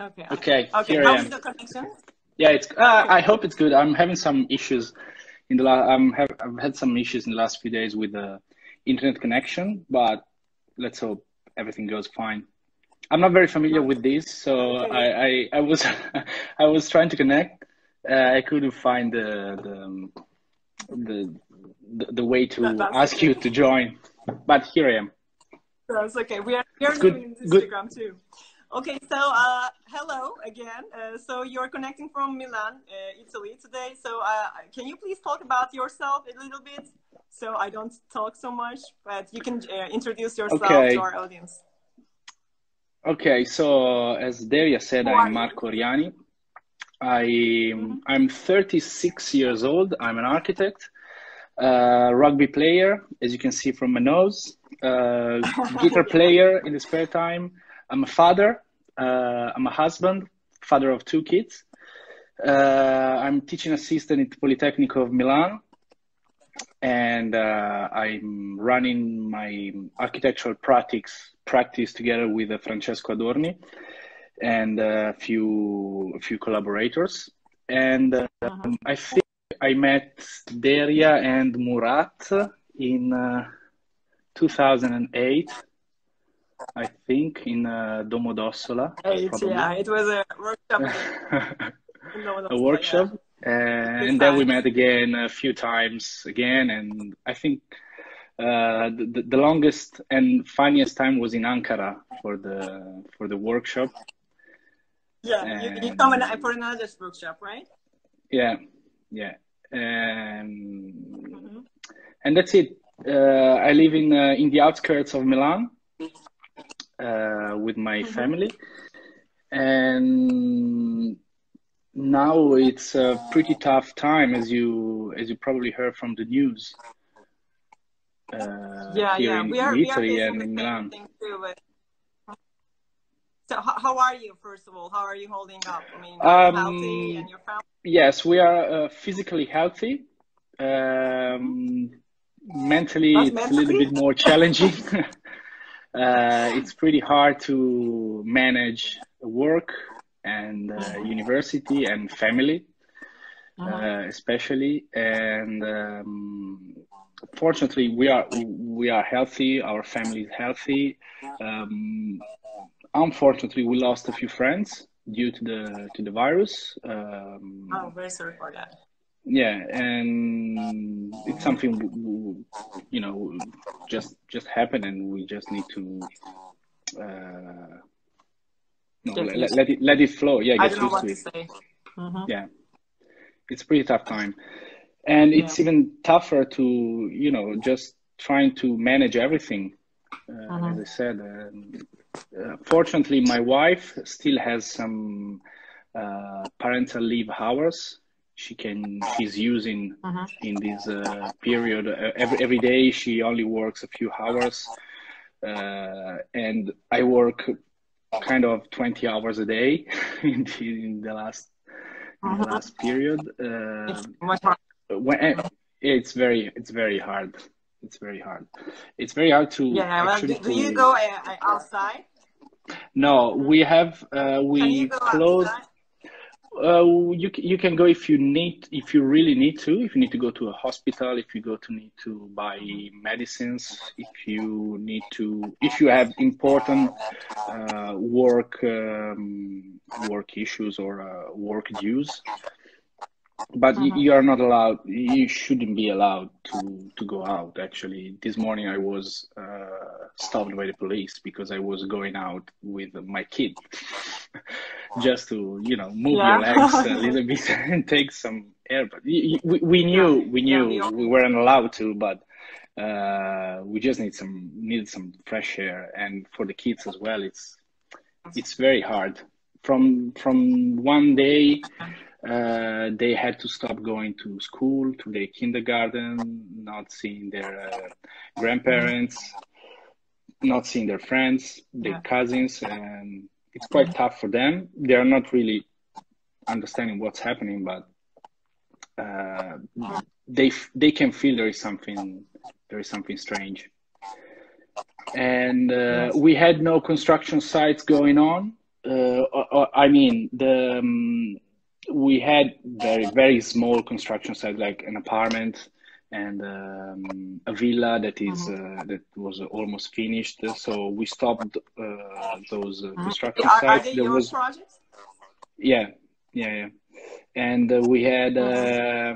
Okay. Okay, Okay. here I How am. is the connection? Yeah, it's. Okay. I hope it's good. I'm having some issues in the last. I've had some issues in the last few days with the internet connection, but let's hope everything goes fine. I'm not very familiar with this, so Okay. I was I was trying to connect. I couldn't find the the way to That's ask okay. you to join, but here I am. That's okay. We are Good, doing good. Instagram too. Okay, so hello again. So you're connecting from Milan, Italy today. So can you please talk about yourself a little bit? So I don't talk so much, but you can introduce yourself to Okay, our audience. okay. So as Delia said, Who I'm are you? Marco Oriani. Mm-hmm. I'm 36 years old. I'm an architect, rugby player, as you can see from my nose, guitar Yeah. player in the spare time. I'm a father. I'm a husband, father of 2 kids. I'm teaching assistant at the Polytechnic of Milan, and I'm running my architectural practice together with Francesco Adorni and a few collaborators. And Mm-hmm. I think I met Deria and Murat in 2008, I think, in Domodossola, Yeah, probably. it was a workshop in A Lomonossola, yeah. workshop, Good and then we times. met again a few times again, and I think the longest and funniest time was in Ankara for the workshop, Yeah, you come for and another workshop, right? yeah, yeah, and Mm-hmm. and that's it. I live in the outskirts of Milan with my Mm-hmm. family, and now it's a pretty tough time, as you probably heard from the news Yeah, here yeah, in we are Italy facing and the in same Milan. thing too. But so, how are you? First of all, how are you holding up? I mean, are you healthy and Um, your family? yes, we are physically healthy. Mm-hmm. Mentally, Not it's a little bit mentally. more challenging. It's pretty hard to manage work and university and family, Mm-hmm. especially. And fortunately, we are healthy. Our family is healthy. Um, Unfortunately, we lost a few friends due to the virus. Oh, very sorry for that. Yeah, and it's something you know just happened, and we just need to uh, no Get used. let it flow. Yeah, I get don't know used to what to it. say. Mm-hmm. Yeah, it's a pretty tough time, and Yeah. it's even tougher to just trying to manage everything. As Mm-hmm. I said, fortunately, my wife still has some parental leave hours she's using Mm-hmm. in this period. Every day she only works a few hours, and I work kind of 20 hours a day in the Mm-hmm. last period. It's much hard. When it's very hard. It's very hard. It's very hard to Yeah. Well, actually do you to. go outside? No, Mm-hmm. we have Can you we go closed. outside? You can go if you really need to. If you need to go to a hospital, if you need to buy medicines, if you have important work issues or work dues. But Mm-hmm. you are not allowed. You shouldn't be allowed to go out. Actually, this morning I was stopped by the police because I was going out with my kid, just to move your Yeah. legs a little bit and take some air. But we Yeah. knew Yeah. We all we need weren't to. allowed to, but we just needed some fresh air, and for the kids as well. It's very hard. From one day. They had to stop going to school, to their kindergarten, not seeing their grandparents, not seeing their friends, their Yeah. cousins, and it's quite tough for them. They are not really understanding what's happening, but uh, they can feel there is something strange. And Yes. we had no construction sites going on. I mean, we had very small construction site, like an apartment and a villa that is that was almost finished. So we stopped those construction Are sites. they There your was projects? yeah. And we had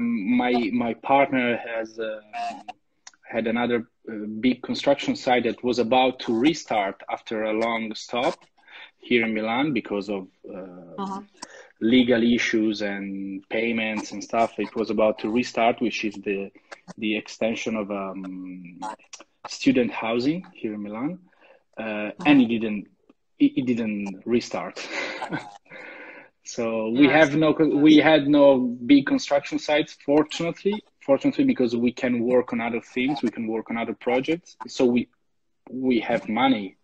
my partner has had another big construction site that was about to restart after a long stop here in Milan because of legal issues and payments and stuff. It was about to restart, which is the extension of student housing here in Milan, and it didn't restart. So we had no big construction sites, fortunately, because we can work on other things, we can work on other projects. So we have money,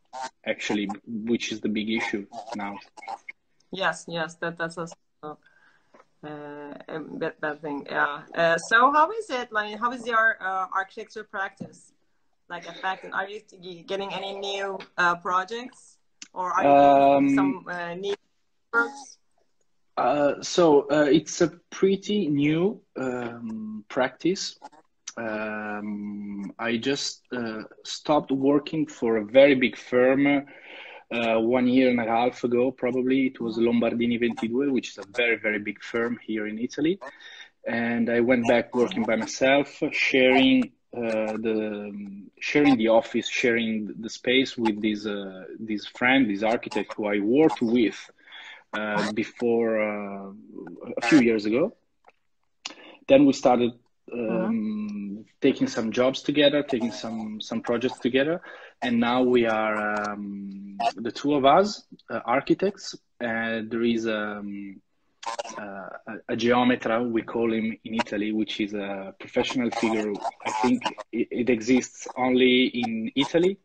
actually, which is the big issue now. Yes, that's also a bad thing. Yeah. So how is it? Like, how is your architecture practice like affected? Are you getting any new projects, or are you doing some new works? So it's a pretty new practice. I just stopped working for a very big firm 1 year and a half ago, probably. It was Lombardini 22, which is a very big firm here in Italy. And I went back working by myself, sharing the office, sharing the space with this friend, this architect who I worked with before a few years ago. Then we started taking some jobs together, taking some projects together, and now we are the two of us, architects. There is a geometra, we call him in Italy, which is a professional figure. I think it exists only in Italy,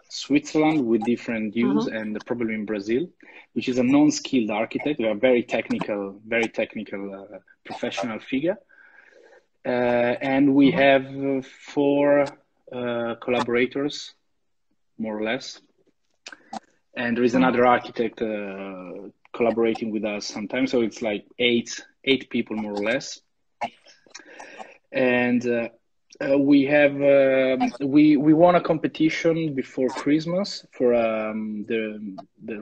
Switzerland with different views, and probably in Brazil, which is a non-skilled architect, a very technical professional figure. And we have 4 collaborators, more or less. And there is another architect collaborating with us sometimes. So it's like eight people, more or less. And we have we won a competition before Christmas for the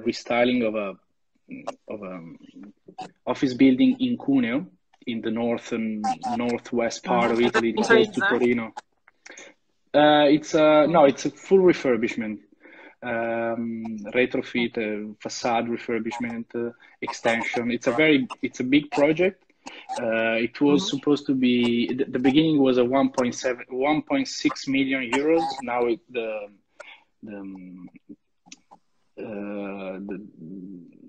restyling of a office building in Cuneo, in the northwest part of Italy, close to Torino. It's a full refurbishment, retrofit, facade refurbishment, extension. It's a big project. It was supposed to be, the beginning was a 1.6 million euros. Now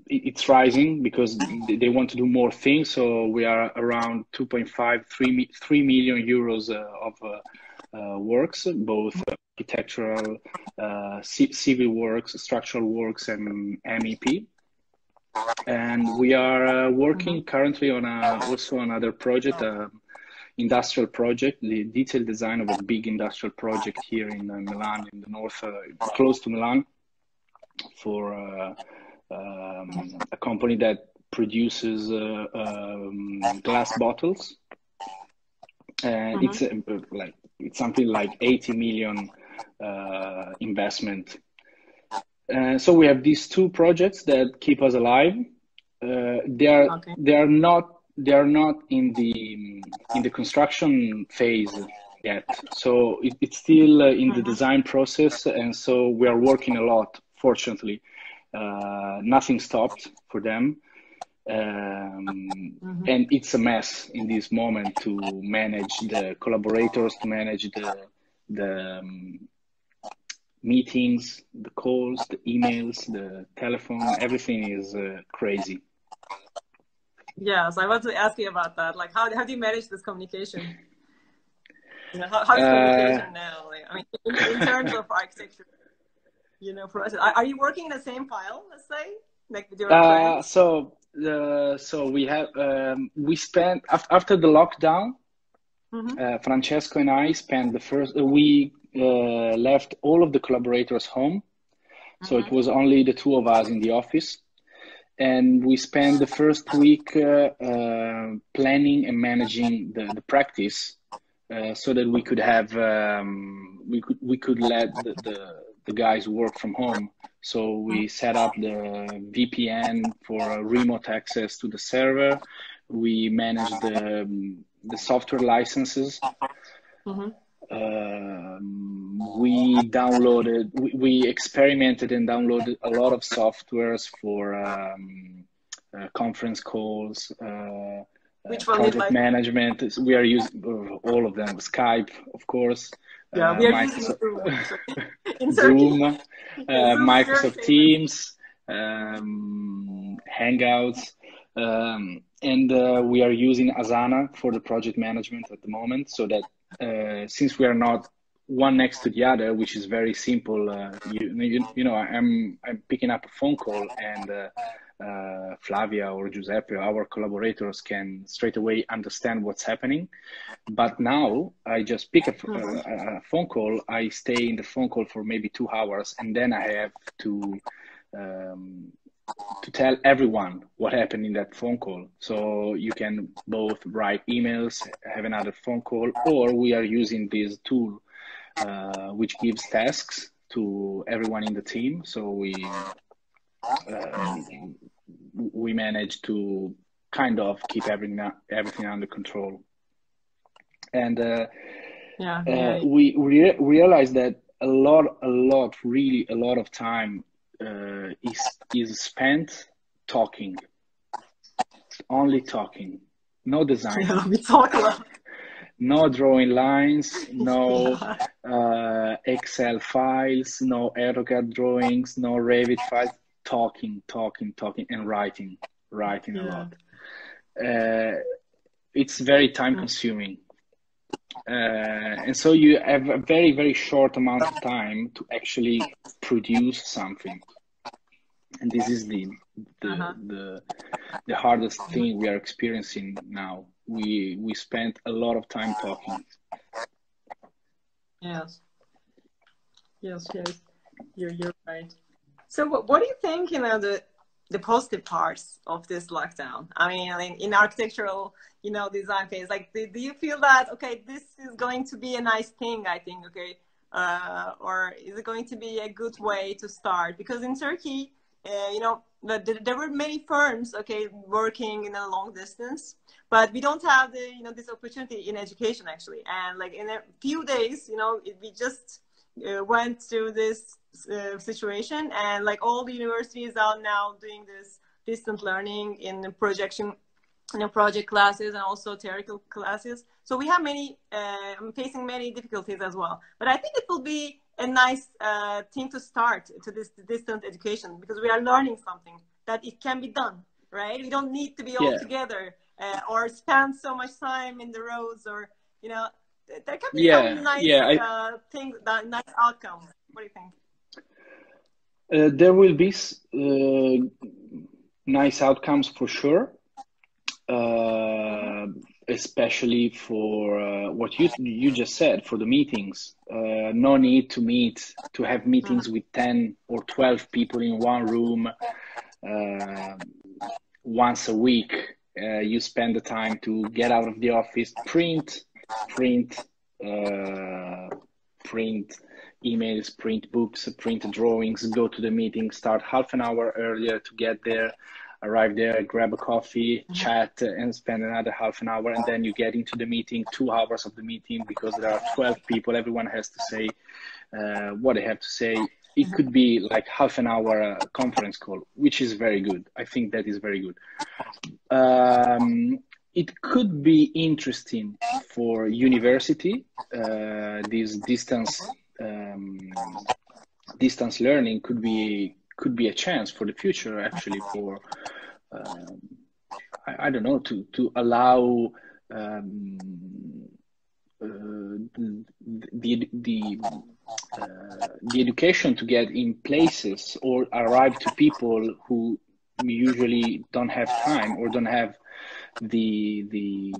it's rising because they want to do more things. So we are around 3 million euros of works, both architectural, civil works, structural works, and MEP. And we are working currently on also another project, industrial project, the detailed design of a big industrial project here in Milan, in the north, close to Milan, for a company that produces glass bottles. And it's something like 80 million investment. So we have these 2 projects that keep us alive. They are not in the construction phase yet. So it's still in the design process, and so we are working a lot. Fortunately, nothing stopped for them, and it's a mess in this moment to manage the collaborators, to manage the meetings, the calls, the emails, the telephone. Everything is crazy. Yes, I want to ask you about that. Like, how do you manage this communication? You know, how is communication now? Like, I mean, in terms of architecture, you know, process. Are you working in the same file, let's say, like with your friends? So we have we spent after the lockdown. Francesco and I spent the first we left all of the collaborators home, so it was only the 2 of us in the office. and we spent the first week planning and managing the practice, so that we could have we could let the guys work from home. So we set up the VPN for remote access to the server. We managed the software licenses. We experimented and downloaded a lot of softwares for conference calls, which one project management. We are using all of them. Skype, of course. Yeah, we are using Zoom, Microsoft Teams, Hangouts, and we are using Asana for the project management at the moment, so that since we are not one next to the other, which is very simple, you know, I'm picking up a phone call, and Flavia or Giuseppe, our collaborators, can straight away understand what's happening. But now I just pick a phone call, I stay in the phone call for maybe 2 hours, and then I have to tell everyone what happened in that phone call. So you can both write emails, have another phone call, or we are using this tool which gives tasks to everyone in the team. So we manage to kind of keep everything under control. And we realized that a lot of time is spent talking, only talking, no design. Yeah, we talk a lot. No drawing lines, no Excel files, no AutoCAD drawings, no Revit files. Talking, and writing a lot. It's very time consuming. And so you have a very, very short amount of time to actually produce something. And this is the hardest thing we are experiencing now. We spent a lot of time talking. Yes. You're right. So what do you think, you know, the positive parts of this lockdown? I mean, in architectural, you know, design phase, like, do you feel that, okay, this is going to be a nice thing, I think, okay, or is it going to be a good way to start? Because in Turkey, you know, there were many firms, okay, working in a long distance, but we don't have this opportunity in education, actually. And like in a few days, you know, we just went through this situation, and like all the universities are now doing this distant learning in the project classes and also theoretical classes. So we have facing many difficulties as well. But I think it will be a nice thing to start to this distant education, because we are learning something that it can be done, right? We don't need to be all together or spend so much time in the roads, or, you know, there can be some nice things, nice outcomes. What do you think? There will be nice outcomes for sure, especially for what you just said, for the meetings. No need to have meetings with 10 or 12 people in one room once a week. You spend the time to get out of the office, print emails, print books, print drawings, go to the meeting, start half an hour earlier to get there, arrive there, grab a coffee, chat, and spend another half an hour, and then you get into the meeting, 2 hours of the meeting, because there are 12 people, everyone has to say what they have to say. It could be like half an hour conference call, which is very good. I think that is very good. It could be interesting for university. This distance learning could be a chance for the future, actually, for I don't know, to allow the education to get in places or arrive to people who usually don't have time or don't have the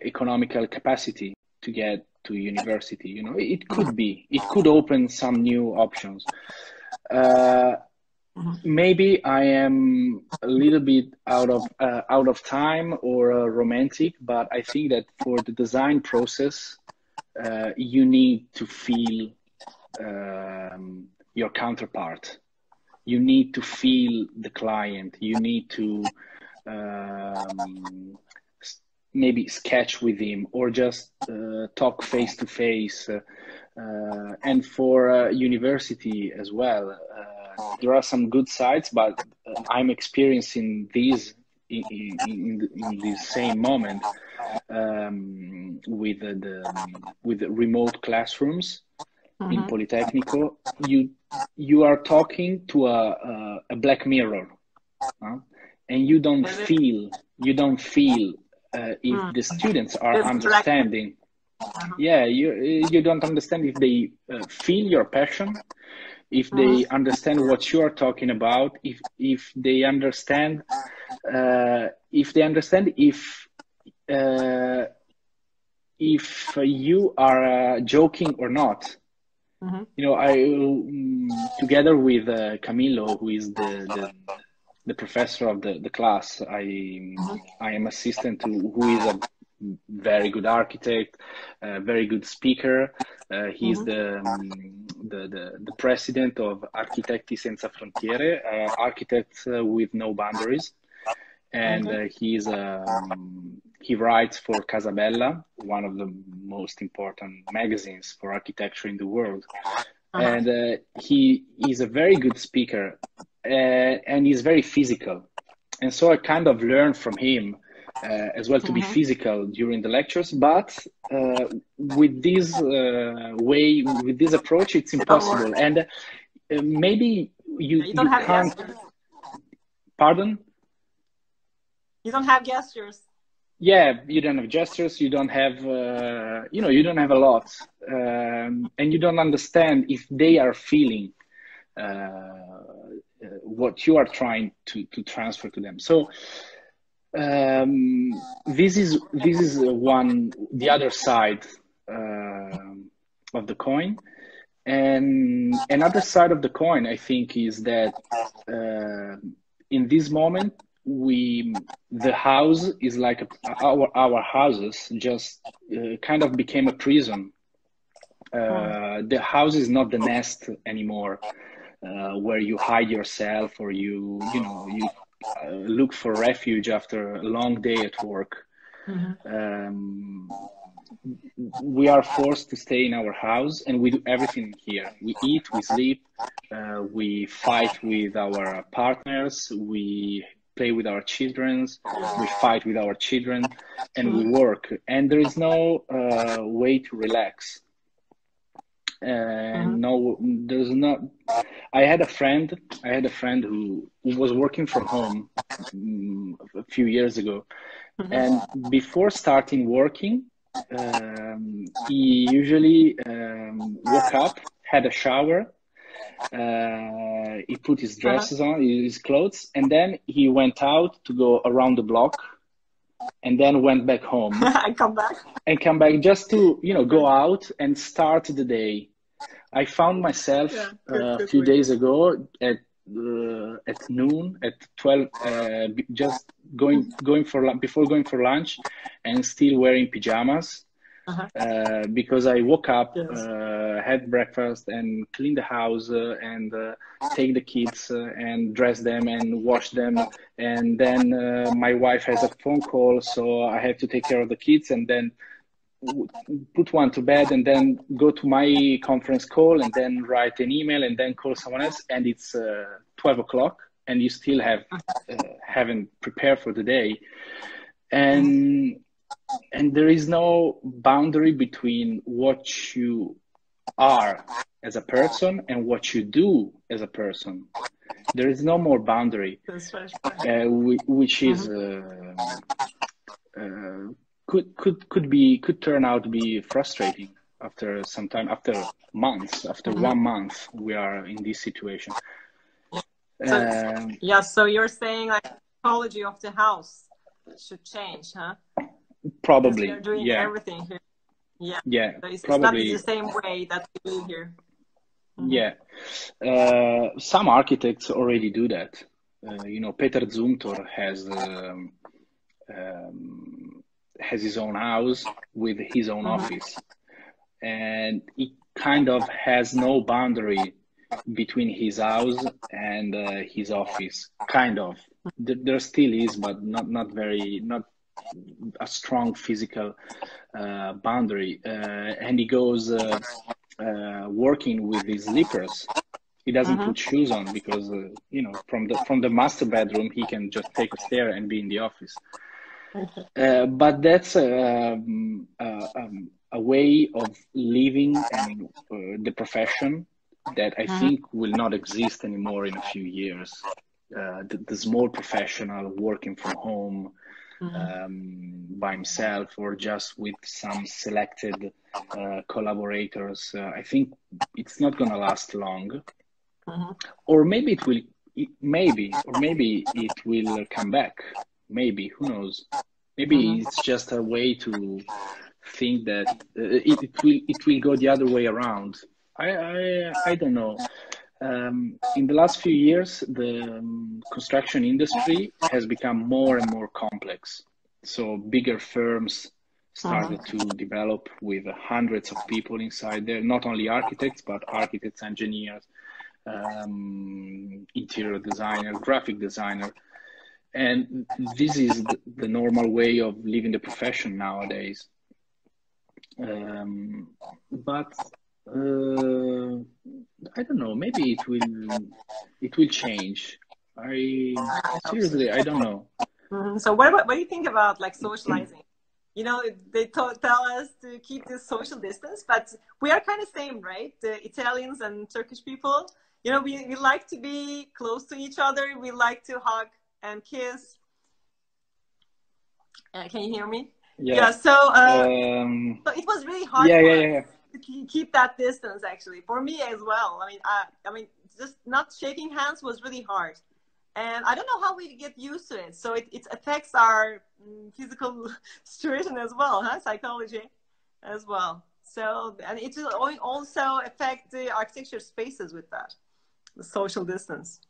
economical capacity to get to university. You know, it could open some new options. maybe I am a little bit out of time or romantic, but I think that for the design process, you need to feel your counterpart. You need to feel the client. You need to maybe sketch with him or just talk face to face. And for university as well, there are some good sides, but I'm experiencing these in this same moment with the remote classrooms in Politecnico. You are talking to a black mirror, and you don't feel if the students are understanding. Yeah, you don't understand if they feel your passion, if they understand what you are talking about, if they understand if you are joking or not. You know, I together with Camillo, who is the professor of the class, I am assistant to, who is a very good architect, very good speaker. He's the president of Architetti Senza Frontiere, Architects with No Boundaries, and he writes for Casabella, one of the most important magazines for architecture in the world. And he is a very good speaker, and he's very physical. And so I kind of learned from him as well to be physical during the lectures. But with this with this approach, it's impossible. And maybe you can't. Pardon? You don't have gestures. Yeah, you don't have gestures. You don't have, you don't have a lot, and you don't understand if they are feeling what you are trying to transfer to them. So this is the other side of the coin, and another side of the coin, I think, is that in this moment, the house is like our houses just kind of became a prison. The house is not the nest anymore, where you hide yourself or you look for refuge after a long day at work. We are forced to stay in our house, and we do everything here. We eat, we sleep, we fight with our partners, we play with our children, we fight with our children, and we work. And there is no way to relax. No, there's not. I had a friend who was working from home a few years ago, and before starting working, he usually woke up, had a shower. He put his dresses on, his clothes, and then he went out to go around the block, and then went back home. And come back just to go out and start the day. I found myself a few days ago at noon, at 12, just before going for lunch, and still wearing pajamas. Because I woke up, had breakfast, and cleaned the house, and take the kids and dress them and wash them, and then my wife has a phone call, so I have to take care of the kids, and then put one to bed, and then go to my conference call, and then write an email, and then call someone else, and it's 12 o'clock, and you still haven't prepared for the day, and there is no boundary between what you are as a person and what you do as a person. There is no more boundary, which is could turn out to be frustrating after some time, after months, after 1 month we are in this situation. So you're saying like the psychology of the house should change, huh? Probably, we're doing everything here. Yeah, So it's probably not the same way that we do here. Yeah. Some architects already do that. Peter Zumthor has his own house with his own office, and he kind of has no boundary between his house and his office. Kind of. There still is, but not a strong physical boundary. And he goes working with his slippers. He doesn't put shoes on because from the master bedroom he can just take a stair and be in the office. But that's a way of living and the profession that I think will not exist anymore in a few years. The small professional working from home by himself or just with some selected collaborators. I think it's not going to last long. Or maybe it will. Maybe it will come back. Maybe, who knows? Maybe it's just a way to think that it will go the other way around. I don't know. In the last few years, the construction industry has become more and more complex. So bigger firms started to develop with hundreds of people inside there, not only architects, but architects, engineers, interior designer, graphic designer. And this is the normal way of living the profession nowadays. But I don't know, maybe it will change. Seriously, I don't know. So what do you think about like socializing? They tell us to keep this social distance, but we are kind of same, right? The Italians and Turkish people, we like to be close to each other. We like to hug and kiss. Can you hear me? Yeah. So it was really hard for us to keep that distance. Actually, for me as well. I mean, just not shaking hands was really hard, and I don't know how we get used to it. So it affects our physical situation as well, psychology as well. So, and it will also affect the architecture spaces with that, the social distance.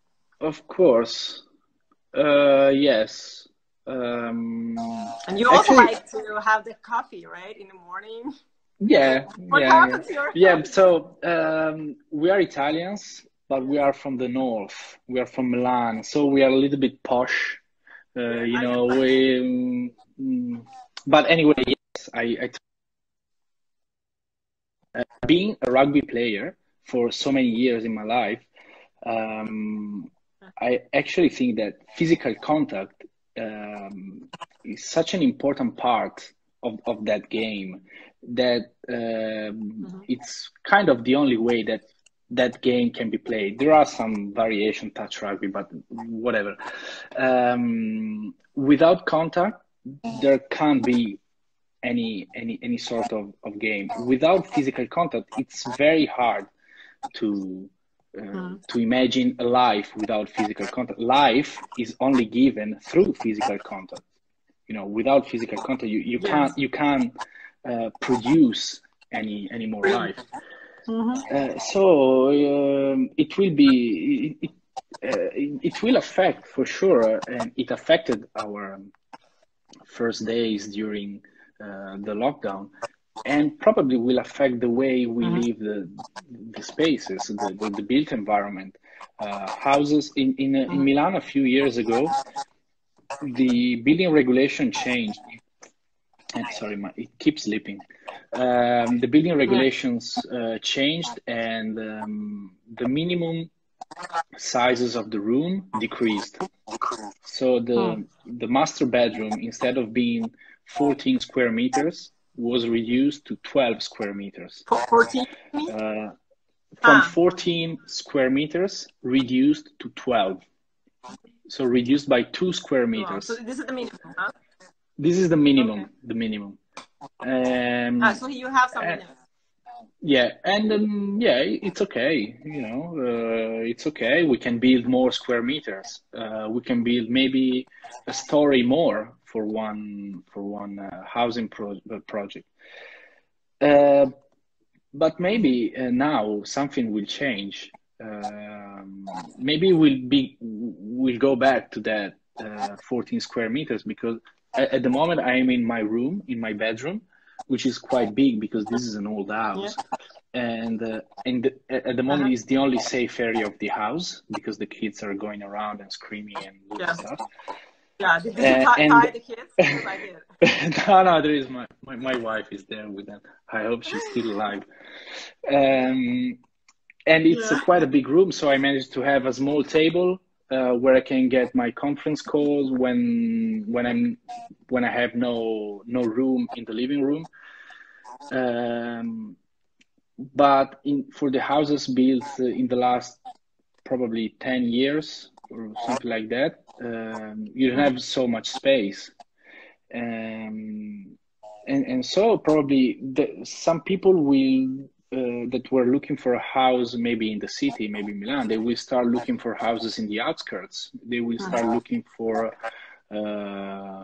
Of course, yes. And you also like to have the coffee, right, in the morning? Yeah. So we are Italians, but we are from the north. We are from Milan, so we are a little bit posh. But anyway, yes, being a rugby player for so many years in my life, I actually think that physical contact is such an important part of that game that it's kind of the only way that game can be played. There are some variation touch rugby, but whatever. Without contact, there can't be any sort of game. Without physical contact, it's very hard to imagine a life without physical contact. Life is only given through physical contact. Without physical contact, you can't produce any more life. So it will affect for sure, and it affected our first days during the lockdown, and probably will affect the way we live the spaces, the built environment. Houses in Milan a few years ago, the building regulation changed. And sorry, it keeps slipping. The building regulations changed, and the minimum sizes of the room decreased. So the master bedroom, instead of being 14 square meters, was reduced to 12 square meters. 14? From 14 square meters, reduced to 12. So reduced by 2 square meters. So this is the minimum, huh? This is the minimum. Okay. The minimum. So you have some minimum. Yeah, and it's okay. It's okay. We can build more square meters. We can build maybe a story more for one housing project. but maybe now something will change. Maybe we'll go back to that 14 square meters, because at the moment I am in my room, in my bedroom, which is quite big because this is an old house. And at the moment it's the only safe area of the house because the kids are going around and screaming and doing stuff. Yeah, did you tie the kids? Because I did. No, there is my wife is there with them. I hope she's still alive. And it's quite a big room, so I managed to have a small table where I can get my conference calls when I have no room in the living room. But for the houses built in the last probably 10 years or something like that, you don't have so much space. And so probably some people will, that were looking for a house maybe in the city, maybe Milan, they will start looking for houses in the outskirts. They will start looking for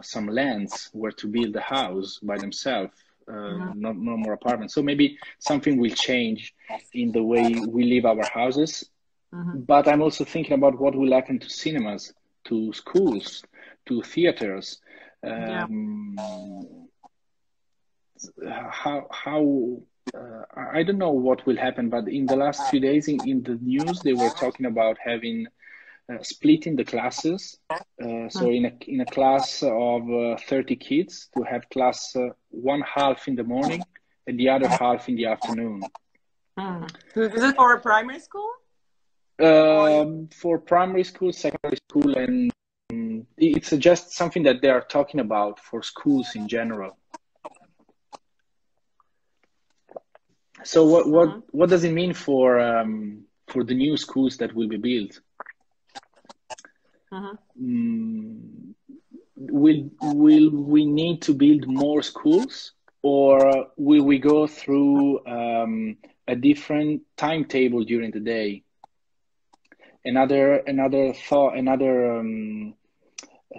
some lands where to build a house by themselves. No more apartments. So maybe something will change in the way we live our houses. But I'm also thinking about what will happen to cinemas, to schools, to theaters. I don't know what will happen, but in the last few days in the news, they were talking about having splitting the classes. So in a class of 30 kids, to have class one half in the morning and the other half in the afternoon. Is it for a primary school? For primary school, secondary school, and it's just something that they are talking about for schools in general. So what does it mean for the new schools that will be built? Will we need to build more schools, or will we go through a different timetable during the day? Another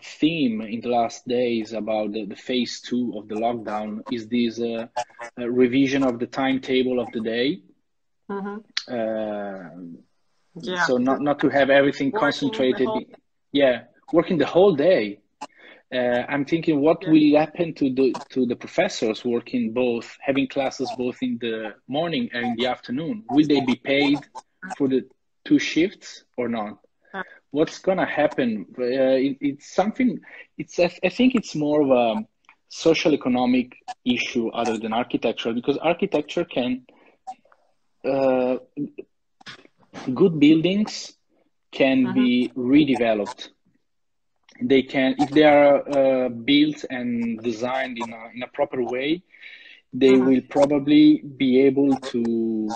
theme in the last days about the phase 2 of the lockdown is this revision of the timetable of the day. So not to have everything concentrated. Working the whole day. I'm thinking what will happen to the professors working having classes both in the morning and in the afternoon. Will they be paid for the 2 shifts or not? What's gonna happen? It's something. I think it's more of a social economic issue other than architectural, because architecture can good buildings can be redeveloped. They can, if they are built and designed in a proper way, they will probably be able to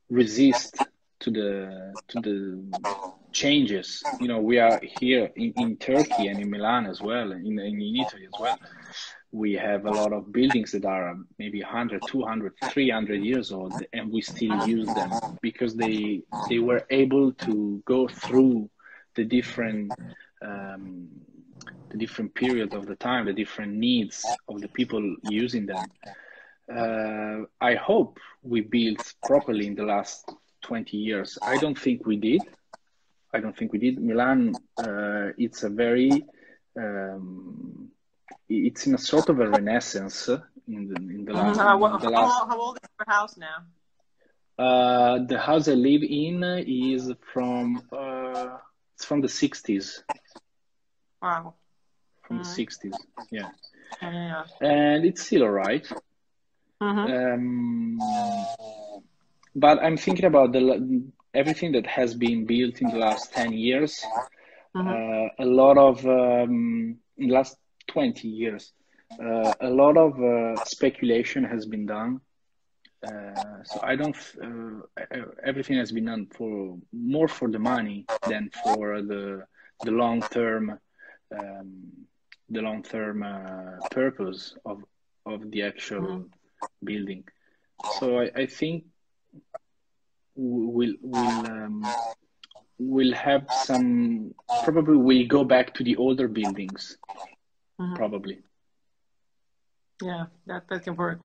resist to the changes. We are here in Turkey and in Milan as well, in Italy as well. We have a lot of buildings that are maybe 100, 200, 300 years old, and we still use them because they were able to go through the different periods of the time, the different needs of the people using them. I hope we built properly in the last 20 years. I don't think we did. Milan, it's a very, it's in a sort of a renaissance in the last. How old is your house now? The house I live in is from the 60s. Wow. From the 60s, yeah. Yeah. And it's still all right. But I'm thinking about everything that has been built in the last 10 years. A lot of, in the last 20 years, a lot of speculation has been done. So I don't, everything has been done more for the money than for the long-term purpose of the actual building. So I think we'll have some, probably we'll go back to the older buildings, probably. Yeah, that can work.